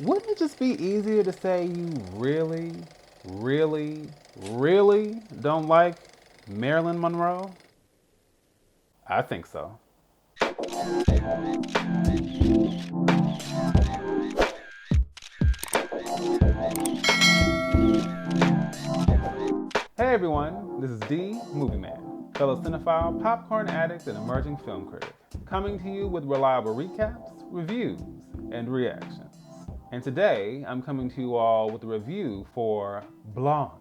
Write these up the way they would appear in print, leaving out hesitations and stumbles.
Wouldn't it just be easier to say you really, really, really don't like Marilyn Monroe? I think so. Hey everyone, this is D, Movieman, fellow cinephile, popcorn addict, and emerging film critic, coming to you with reliable recaps, reviews, and reactions. And today, I'm coming to you all with a review for Blonde,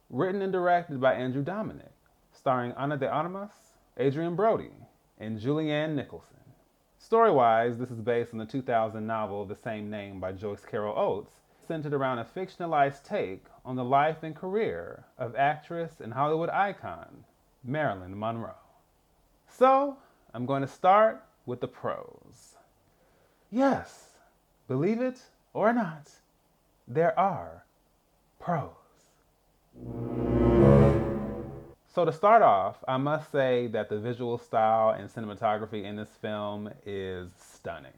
written and directed by Dominik, starring Ana de Armas, Adrien Brody, and Julianne Nicholson. Story-wise, this is based on the 2000 novel of the same name by Joyce Carol Oates, centered around a fictionalized take on the life and career of actress and Hollywood icon Marilyn Monroe. So, I'm going to start with the pros. Yes, believe it or not, there are pros. So to start off, I must say that the visual style and cinematography in this film is stunning.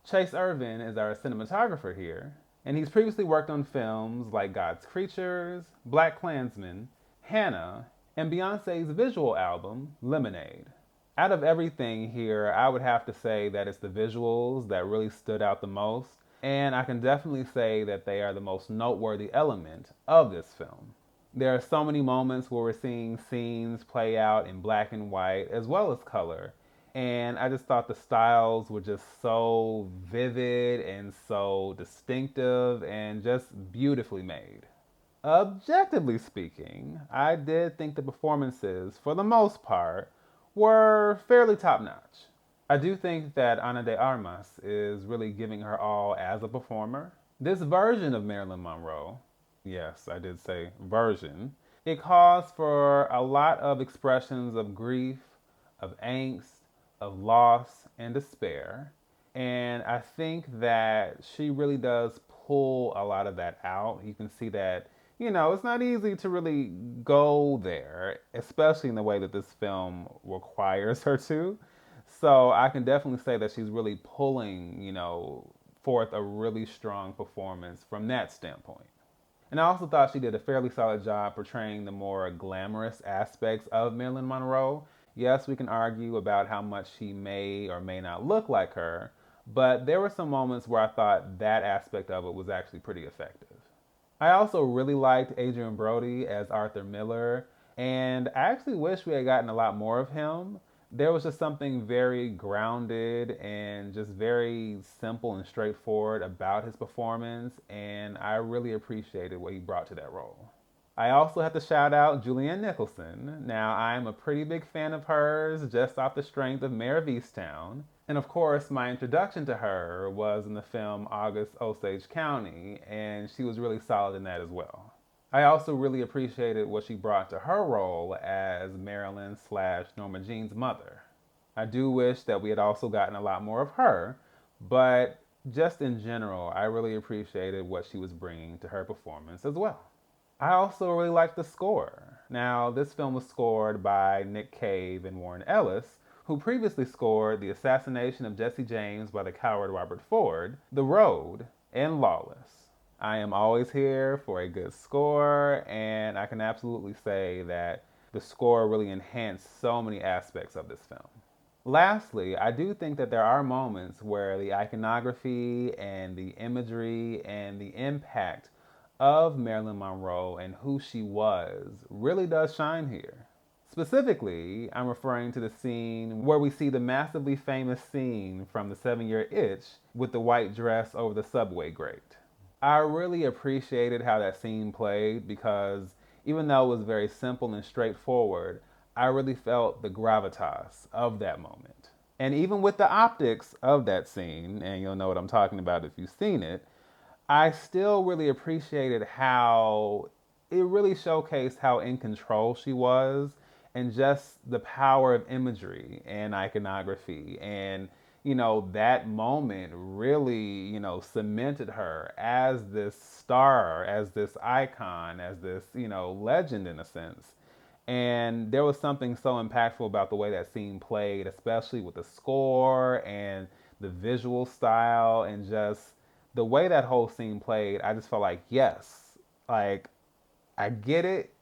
Chayse Irvin is our cinematographer here, and he's previously worked on films like God's Creatures, Black Klansman, Hannah, and Beyonce's visual album, Lemonade. Out of everything here, I would have to say that it's the visuals that really stood out the most, and I can definitely say that they are the most noteworthy element of this film. There are so many moments where we're seeing scenes play out in black and white as well as color. And I just thought the styles were just so vivid and so distinctive and just beautifully made. Objectively speaking, I did think the performances, for the most part, were fairly top notch. I do think that Ana de Armas is really giving her all as a performer. This version of Marilyn Monroe, yes, I did say version, it calls for a lot of expressions of grief, of angst, of loss, and despair. And I think that she really does pull a lot of that out. You can see that, it's not easy to really go there, especially in the way that this film requires her to. So I can definitely say that she's really pulling, forth a really strong performance from that standpoint. And I also thought she did a fairly solid job portraying the more glamorous aspects of Marilyn Monroe. Yes, we can argue about how much she may or may not look like her, but there were some moments where I thought that aspect of it was actually pretty effective. I also really liked Adrien Brody as Arthur Miller, and I actually wish we had gotten a lot more of him. There was just something very grounded and just very simple and straightforward about his performance, and I really appreciated what he brought to that role. I also have to shout out Julianne Nicholson. Now, I'm a pretty big fan of hers just off the strength of Mare of Easttown. And of course, my introduction to her was in the film August Osage County, and she was really solid in that as well. I also really appreciated what she brought to her role as Marilyn slash Norma Jean's mother. I do wish that we had also gotten a lot more of her, but just in general, I really appreciated what she was bringing to her performance as well. I also really liked the score. Now, this film was scored by Nick Cave and Warren Ellis, who previously scored The Assassination of Jesse James by the coward Robert Ford, The Road, and Lawless. I am always here for a good score, and I can absolutely say that the score really enhanced so many aspects of this film. Lastly, I do think that there are moments where the iconography and the imagery and the impact of Marilyn Monroe and who she was really does shine here. Specifically, I'm referring to the scene where we see the massively famous scene from The 7-Year Itch with the white dress over the subway grate. I really appreciated how that scene played because even though it was very simple and straightforward, I really felt the gravitas of that moment. And even with the optics of that scene, and you'll know what I'm talking about if you've seen it, I still really appreciated how it really showcased how in control she was and just the power of imagery and iconography. And, that moment really, cemented her as this star, as this icon, as this, legend in a sense. And there was something so impactful about the way that scene played, especially with the score and the visual style and just the way that whole scene played, I just felt like, yes, like, I get it.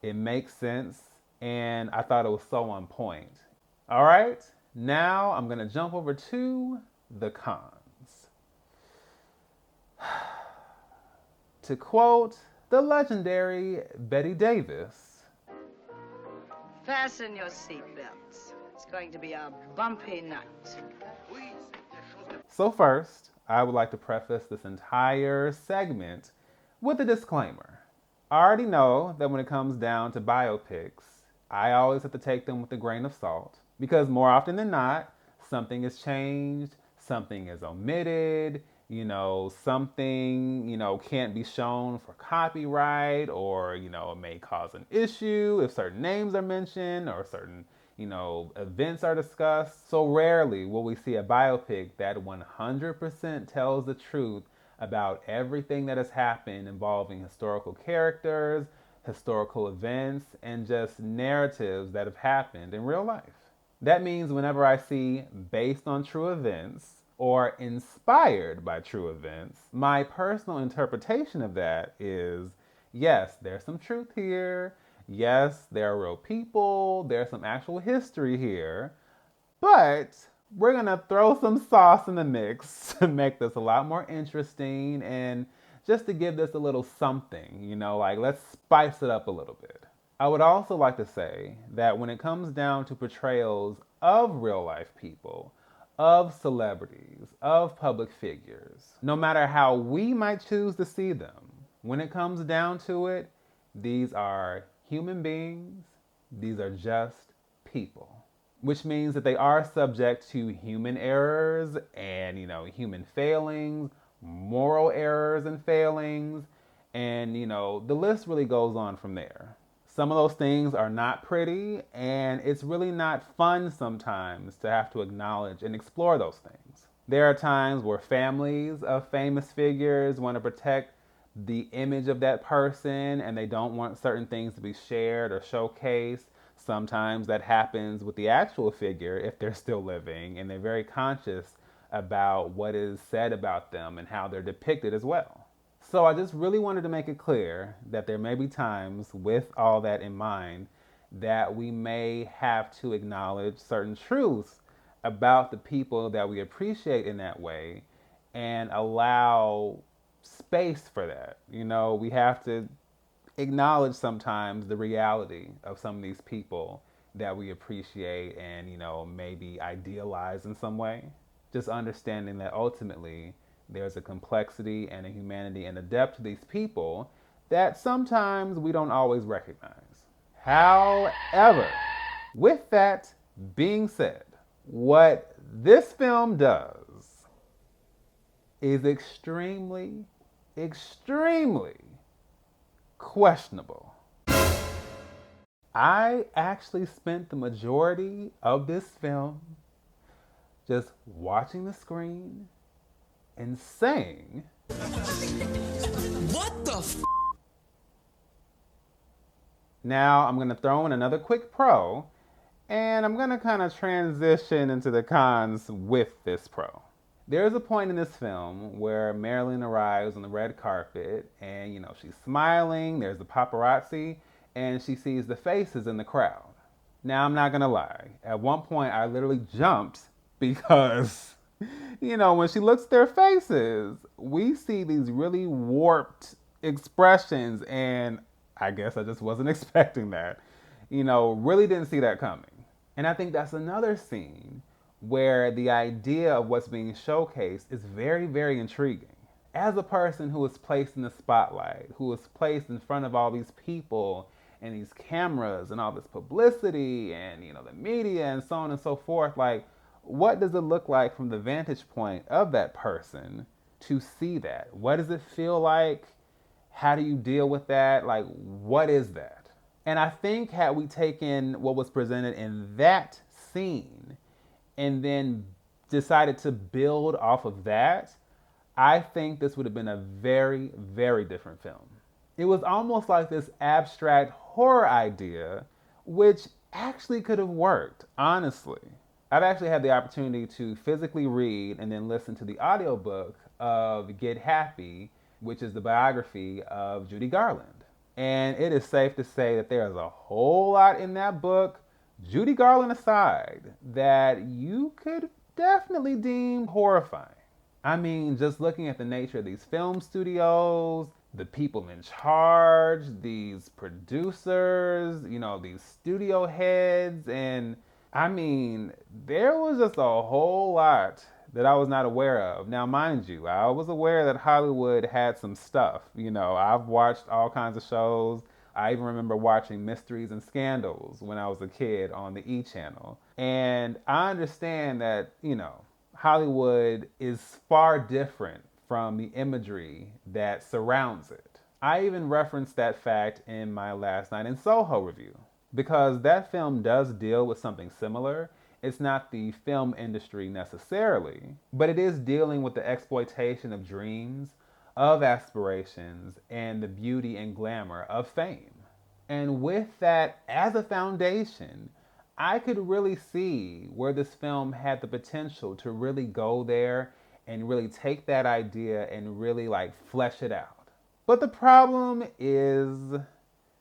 It makes sense. And I thought it was so on point. All right, now I'm going to jump over to the cons. To quote the legendary Betty Davis, fasten your seatbelts. It's going to be a bumpy night. so first, I would like to preface this entire segment with a disclaimer. I already know that when it comes down to biopics, I always have to take them with a grain of salt because more often than not, something is changed, something is omitted, something, can't be shown for copyright or, it may cause an issue if certain names are mentioned or certain, events are discussed. So rarely will we see a biopic that 100% tells the truth about everything that has happened involving historical characters, historical events, and just narratives that have happened in real life. That means whenever I see based on true events or inspired by true events, my personal interpretation of that is yes, there's some truth here. Yes, there are real people. There's some actual history here. But we're going to throw some sauce in the mix to make this a lot more interesting and just to give this a little something, like let's spice it up a little bit. I would also like to say that when it comes down to portrayals of real life people, of celebrities, of public figures, no matter how we might choose to see them, when it comes down to it, these are human beings, these are just people. Which means that they are subject to human errors and, human failings, moral errors and failings, and, the list really goes on from there. Some of those things are not pretty, and it's really not fun sometimes to have to acknowledge and explore those things. There are times where families of famous figures want to protect the image of that person and they don't want certain things to be shared or showcased. Sometimes that happens with the actual figure if they're still living and they're very conscious about what is said about them and how they're depicted as well. So I just really wanted to make it clear that there may be times with all that in mind that we may have to acknowledge certain truths about the people that we appreciate in that way and allow space for that. We have to acknowledge sometimes the reality of some of these people that we appreciate and, maybe idealize in some way. Just understanding that ultimately there's a complexity and a humanity and a depth to these people that sometimes we don't always recognize. However, with that being said, what this film does is extremely, extremely questionable. I actually spent the majority of this film just watching the screen and saying, "What the f-?" Now I'm going to throw in another quick pro, and I'm going to kind of transition into the cons with this pro. There's a point in this film where Marilyn arrives on the red carpet and, she's smiling, there's the paparazzi, and she sees the faces in the crowd. Now, I'm not going to lie. At one point, I literally jumped because, when she looks at their faces, we see these really warped expressions, and I guess I just wasn't expecting that. Really didn't see that coming. And I think that's another scene where the idea of what's being showcased is very, very intriguing. As a person who is placed in the spotlight, who is placed in front of all these people and these cameras and all this publicity and, the media and so on and so forth, like, what does it look like from the vantage point of that person to see that? What does it feel like? How do you deal with that? Like, what is that? And I think had we taken what was presented in that scene and then decided to build off of that, I think this would have been a very, very different film. It was almost like this abstract horror idea, which actually could have worked, honestly. I've actually had the opportunity to physically read and then listen to the audiobook of Get Happy, which is the biography of Judy Garland. And it is safe to say that there's a whole lot in that book, Judy Garland aside, that you could definitely deem horrifying. I mean, just looking at the nature of these film studios, the people in charge, these producers, these studio heads, and I mean, there was just a whole lot that I was not aware of. Now, mind you, I was aware that Hollywood had some stuff. I've watched all kinds of shows. I even remember watching Mysteries and Scandals when I was a kid on the E! Channel. And I understand that, Hollywood is far different from the imagery that surrounds it. I even referenced that fact in my Last Night in Soho review because that film does deal with something similar. It's not the film industry necessarily, but it is dealing with the exploitation of dreams, of aspirations, and the beauty and glamour of fame. And with that as a foundation, I could really see where this film had the potential to really go there and really take that idea and really flesh it out. But the problem is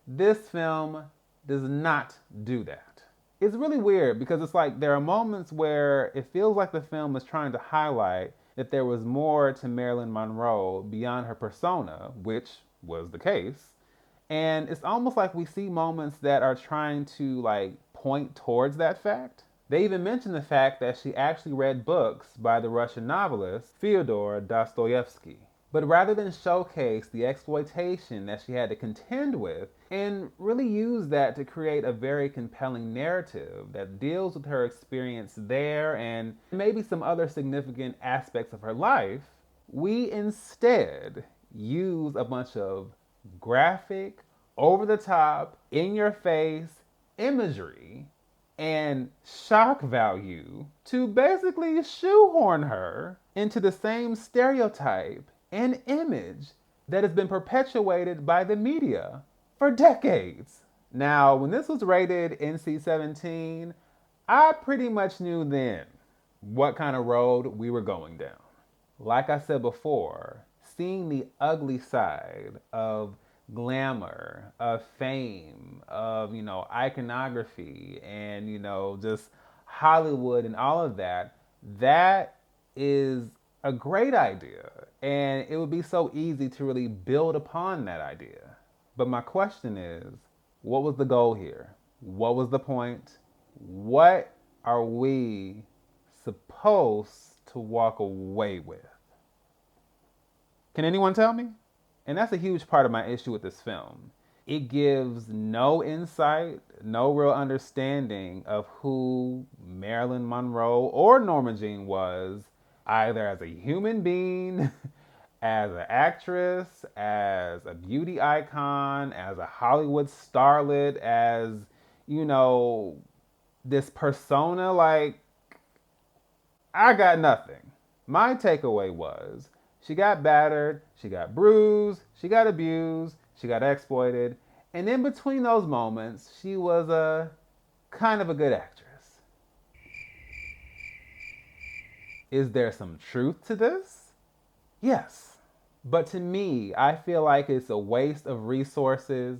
this film does not do that. It's really weird because it's there are moments where it feels like the film is trying to highlight that there was more to Marilyn Monroe beyond her persona, which was the case. And it's almost like we see moments that are trying to point towards that fact. They even mention the fact that she actually read books by the Russian novelist Fyodor Dostoevsky. But rather than showcase the exploitation that she had to contend with and really use that to create a very compelling narrative that deals with her experience there and maybe some other significant aspects of her life, we instead use a bunch of graphic, over-the-top, in-your-face imagery and shock value to basically shoehorn her into the same stereotype and image that has been perpetuated by the media for decades. Now, when this was rated NC-17, I pretty much knew then what kind of road we were going down. Like I said before, seeing the ugly side of glamour, of fame, of, iconography, and, just Hollywood and all of that, that is a great idea. And it would be so easy to really build upon that idea. But my question is, what was the goal here? What was the point? What are we supposed to walk away with? Can anyone tell me? And that's a huge part of my issue with this film. It gives no insight, no real understanding of who Marilyn Monroe or Norma Jean was, either as a human being, as an actress, as a beauty icon, as a Hollywood starlet, as, this persona. I got nothing. My takeaway was she got battered, she got bruised, she got abused, she got exploited, and in between those moments, she was a kind of a good actress. Is there some truth to this? Yes. But to me, I feel like it's a waste of resources,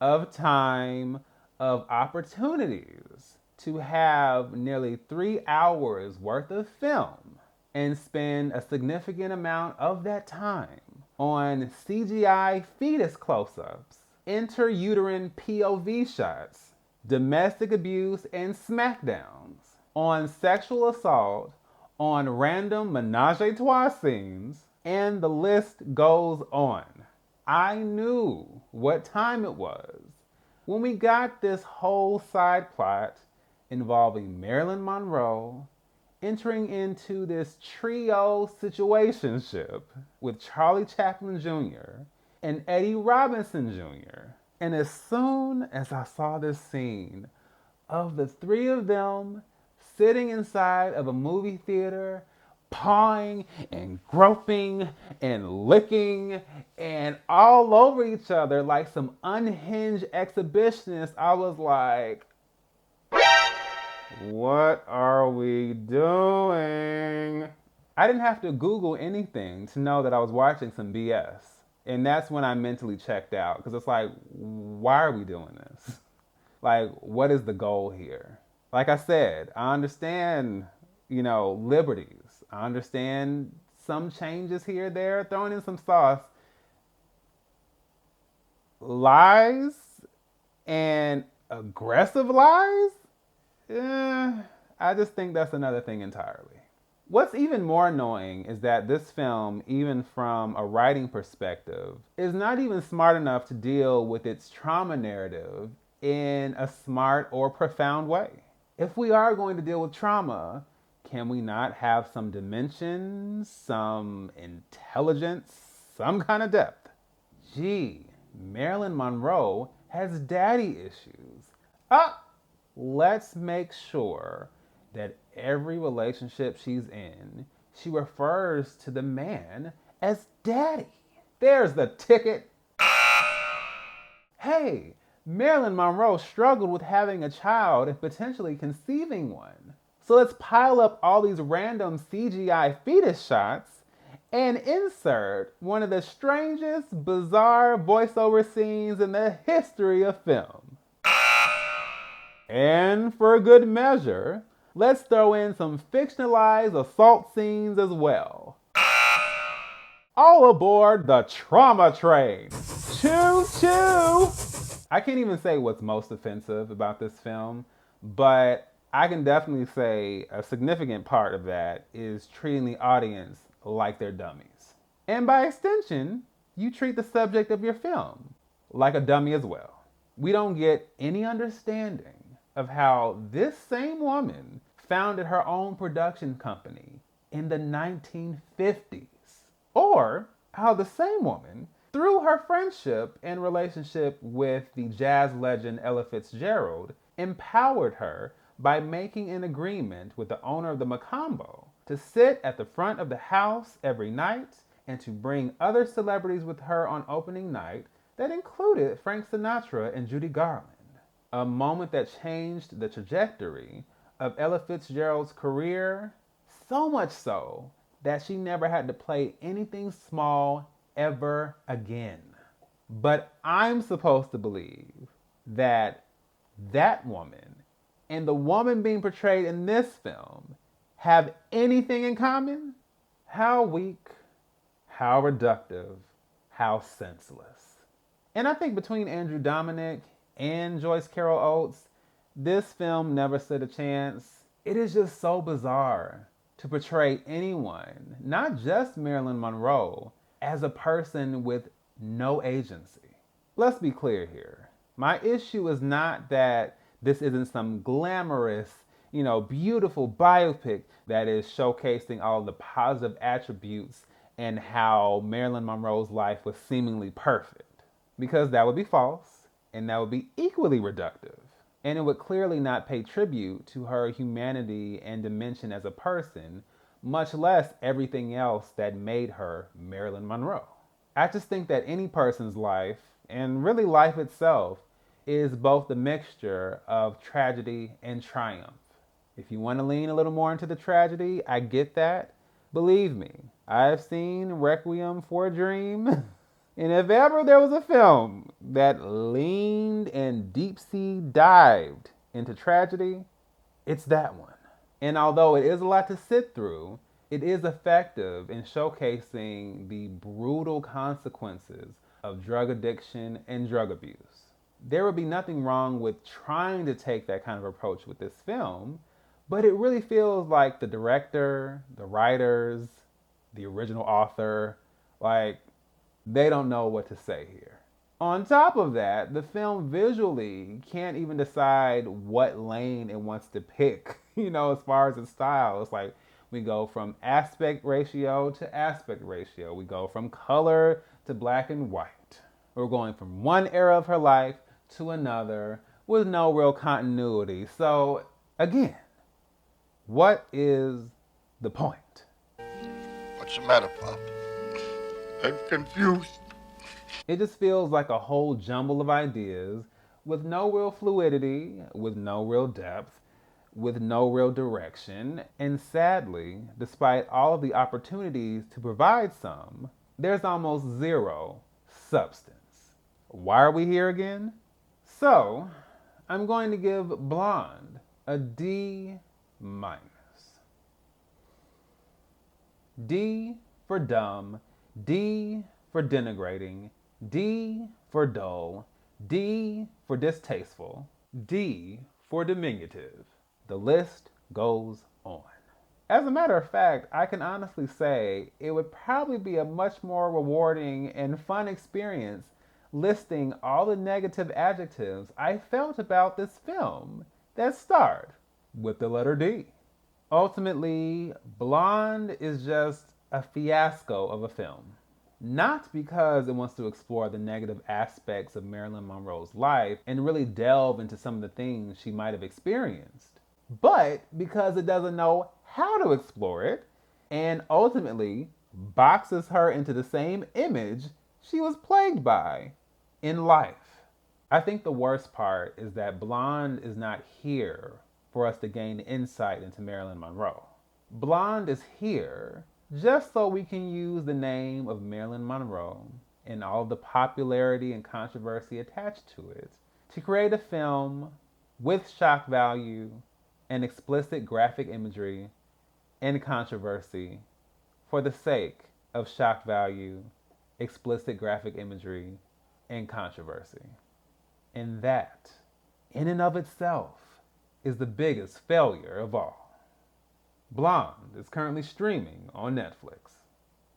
of time, of opportunities to have nearly 3 hours worth of film and spend a significant amount of that time on CGI fetus close-ups, interuterine POV shots, domestic abuse and smackdowns, on sexual assault, on random menage-a-trois scenes, and the list goes on. I knew what time it was when we got this whole side plot involving Marilyn Monroe entering into this trio situationship with Charlie Chaplin Jr. and Eddie Robinson Jr. And as soon as I saw this scene of the three of them sitting inside of a movie theater, pawing and groping and licking and all over each other like some unhinged exhibitionists, I was like, what are we doing? I didn't have to Google anything to know that I was watching some BS. And that's when I mentally checked out because it's like, why are we doing this? Like, what is the goal here? Like I said, I understand, liberties. I understand some changes here, there, throwing in some sauce. Lies and aggressive lies? I just think that's another thing entirely. What's even more annoying is that this film, even from a writing perspective, is not even smart enough to deal with its trauma narrative in a smart or profound way. If we are going to deal with trauma, can we not have some dimension, some intelligence, some kind of depth? Gee, Marilyn Monroe has daddy issues. Let's make sure that every relationship she's in, she refers to the man as daddy. There's the ticket. Hey, Marilyn Monroe struggled with having a child and potentially conceiving one. So let's pile up all these random CGI fetus shots and insert one of the strangest, bizarre voiceover scenes in the history of film. And for good measure, let's throw in some fictionalized assault scenes as well. All aboard the trauma train. Choo choo! I can't even say what's most offensive about this film, but I can definitely say a significant part of that is treating the audience like they're dummies. And by extension, you treat the subject of your film like a dummy as well. We don't get any understanding of how this same woman founded her own production company in the 1950s, or how the same woman, through her friendship and relationship with the jazz legend Ella Fitzgerald, empowered her by making an agreement with the owner of the Macombo to sit at the front of the house every night and to bring other celebrities with her on opening night that included Frank Sinatra and Judy Garland. A moment that changed the trajectory of Ella Fitzgerald's career, so much so that she never had to play anything small ever again. But I'm supposed to believe that that woman and the woman being portrayed in this film have anything in common? How weak, how reductive, how senseless. And I think between Andrew Dominik and Joyce Carol Oates, this film never stood a chance. It is just so bizarre to portray anyone, not just Marilyn Monroe, as a person with no agency. Let's be clear here. My issue is not that this isn't some glamorous, beautiful biopic that is showcasing all the positive attributes and how Marilyn Monroe's life was seemingly perfect. Because that would be false, and that would be equally reductive. And it would clearly not pay tribute to her humanity and dimension as a person, much less everything else that made her Marilyn Monroe. I just think that any person's life, and really life itself, is both the mixture of tragedy and triumph. If you want to lean a little more into the tragedy, I get that. Believe me, I've seen Requiem for a Dream. And if ever there was a film that leaned and deep sea dived into tragedy, it's that one. And although it is a lot to sit through, it is effective in showcasing the brutal consequences of drug addiction and drug abuse. There would be nothing wrong with trying to take that kind of approach with this film, but it really feels like the director, the writers, the original author, they don't know what to say here. On top of that, the film visually can't even decide what lane it wants to pick, as far as its style. It's like we go from aspect ratio to aspect ratio. We go from color to black and white. We're going from one era of her life to another with no real continuity. So, again, what is the point? What's the matter, Pop? I'm confused. It just feels like a whole jumble of ideas with no real fluidity, with no real depth, with no real direction, and sadly, despite all of the opportunities to provide some, there's almost zero substance. Why are we here again? So, I'm going to give Blonde a D minus. D for dumb, D for denigrating, D for dull, D for distasteful, D for diminutive. The list goes on. As a matter of fact, I can honestly say it would probably be a much more rewarding and fun experience listing all the negative adjectives I felt about this film that starred with the letter D. Ultimately, Blonde is just a fiasco of a film. Not because it wants to explore the negative aspects of Marilyn Monroe's life and really delve into some of the things she might have experienced, but because it doesn't know how to explore it and ultimately boxes her into the same image she was plagued by in life. I think the worst part is that Blonde is not here for us to gain insight into Marilyn Monroe. Blonde is here just so we can use the name of Marilyn Monroe and all of the popularity and controversy attached to it to create a film with shock value and explicit graphic imagery and controversy for the sake of shock value, explicit graphic imagery, and controversy. And that, in and of itself, is the biggest failure of all. Blonde is currently streaming on Netflix.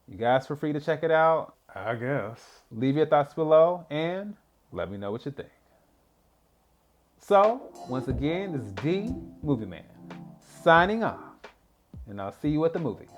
You guys feel free to check it out, I guess. Leave your thoughts below and let me know what you think. So, once again, this is D Movieman signing off, and I'll see you at the movies.